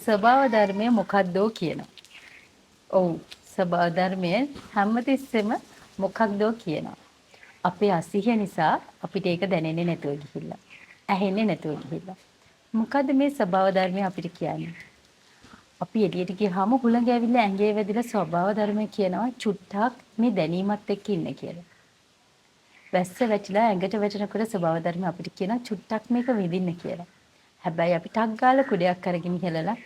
ස්වභාව ධර්මය මොකක්දෝ කියනවා. ඔව් ස්වභාව ධර්මය හැමතිස්සෙම මොකක්දෝ කියනවා. අපේ අසිහිය නිසා අපිට ඒක දැනෙන්නේ නැතුව ගිහිල්ලා. ඇහෙන්නේ නැතුව ගිහිල්ලා. මොකද්ද මේ ස්වභාව ධර්මය අපිට කියන්නේ? අපි එළියට ගියාම හුළඟ ඇවිල්ලා ඇඟේ වැදිලා ස්වභාව ධර්මය කියනවා චුට්ටක් මේ දැනීමත් එක්ක ඉන්න කියලා. වැස්ස වැටිලා ඇඟට වැටෙනකොට ස්වභාව ධර්ම අපිට කියනවා චුට්ටක් මේක විඳින්න කියලා. හැබැයි අපි ටක් ගාලා කුඩයක් අරගෙන හෙලලා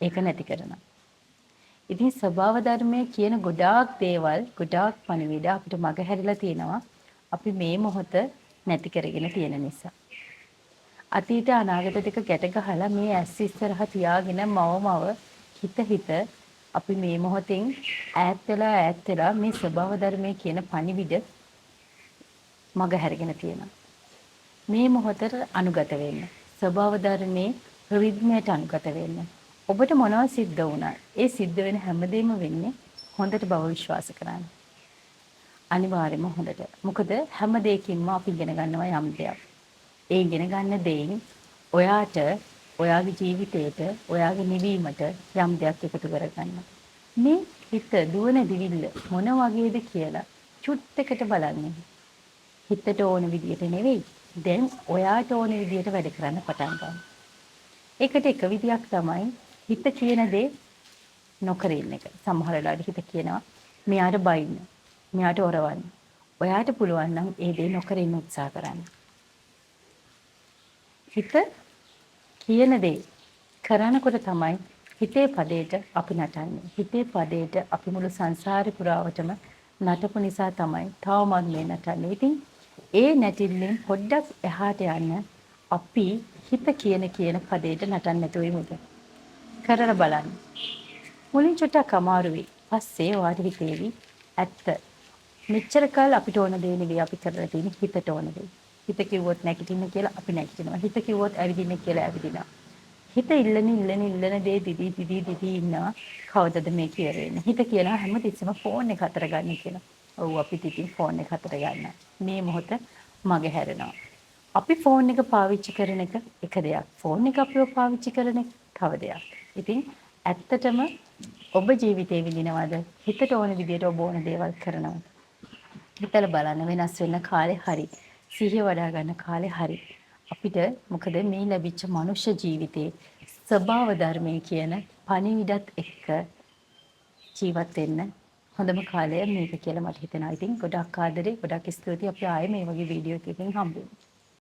ඒක නැති කරනවා. ඉතින් ස්වභාව ධර්මයේ කියන ගොඩාක් දේවල් ගොඩාක් පණිවිඩ අපිට මගහැරිලා තියෙනවා. අපි මේ මොහොත නැති කරගෙන තියෙන නිසා. අතීත අනාගත දෙක ගැට ගහලා මේ ඇස් ඉස්සරහ තියාගෙන මවමව හිත අපි මේ මොහොතෙන් ඈත් වෙලා මේ ස්වභාව ධර්මයේ කියන පණිවිඩ මග හැරගෙන තියෙනවා. මේ මොහොතට අනුගත වෙන්න. ස්වභාව ධර්මයේ රිද්මයට අනුගත වෙන්න. ඔබට මොනවද සිද්ධ වුණා? ඒ සිද්ධ වෙන හැමදේම වෙන්නේ හොඳට බව විශ්වාස කරන්න. අනිවාර්යයෙන්ම හොඳට. මොකද හැම දෙයකින්ම අපි ඉගෙන ගන්නවා යම් දෙයක්. ඒ ඉගෙන ගන්න දෙයින් ඔයාට ඔයාගේ ජීවිතේට ඔයාගේ නිවීමට යම් දෙයක් එකතු කරගන්න. මේ හිත දුවන දිවිල්ල මොන වගේද කියලා චුට්ටකට බලන්න. හිතට ඕන විදියට නෙවෙයි. දැන් ඔයාට ඕන විදියට වැඩ කරන්න පටන් ගන්න. ඒකට එක විදියක් තමයි හිත කියන දේ නොකර ඉන්න එක. සමහර වෙලාවට හිත කියනවා මෙයාට බයින්න. මෙයාට ඔරවන්න. ඔයාට පුළුවන් නම් ඒ දේ නොකර ඉන්න උත්සාහ කරන්න. හිත කියන දේ කරනකොට තමයි හිතේ පදයට අපි නටන්නේ. හිතේ පදයට අපි මුළු සංසාරේ පුරාවටම නටපු නිසා තමයි තවමත් මේ නටන්නේ. ඉතින් ඒ නැටිල්ලෙන් පොඩ්ඩක් එහාට යන්න අපි හිත කියන පදයට නටන්න නැතුව ඉමුද. කරලා බලන්න. මුලින් චුට්ටක් අමාරු වෙයි. පස්සේ ඔයාට හිතේවි ඇත්ත. මෙච්චර කල් අපිට ඕන දේ නෙවෙයි අපි කරලා තියෙන්නේ හිතට ඕන දේ. හිත කිව්වොත් නැගිටින්න කියලා අපි නැගිටිනවා. හිත කිව්වොත් ඇවිදින්න කියලා ඇවිදිනවා. හිත ඉල්ලන දේ දිදී ඉන්නවා. කවදද මේ කියවෙන්නේ? හිත කියනවා හැමතිස්සෙම ෆෝන් එක අතර ගන්න කියලා. ඔව් අපි ඉතින් ෆෝන් එක අතර ගන්න. මේ මොහොත මගේ හැරෙනවා. අපි ෆෝන් එක පාවිච්චි කරන එක දෙයක්. ෆෝන් එක අපිව පාවිච්චි කරන එක තව දෙයක්. ඉතින් ඇත්තටම ඔබ ජීවිතේ විඳිනවද? හිතට ඕන විදියට ඔබ ඕන දේවල් කරනවද? හිතලා බලන්න වෙනස් වෙන්න කාලේ හරි. සිහිය වඩා ගන්න කාලේ හරි. අපිට මොකද මේ ලැබිච්ච මනුෂ්‍ය ජීවිතේ ස්වභාව ධර්මයේ කියන පණිවිඩත් එක්ක ජීවත් වෙන්න හොඳම කාලය මේක කියලා මට හිතෙනවා. ඉතින් ගොඩක් ආදරේ ගොඩක් ස්තුතියි අපි ආයේ මේ වගේ වීඩියෝ එකකින් හම්බ වෙමු.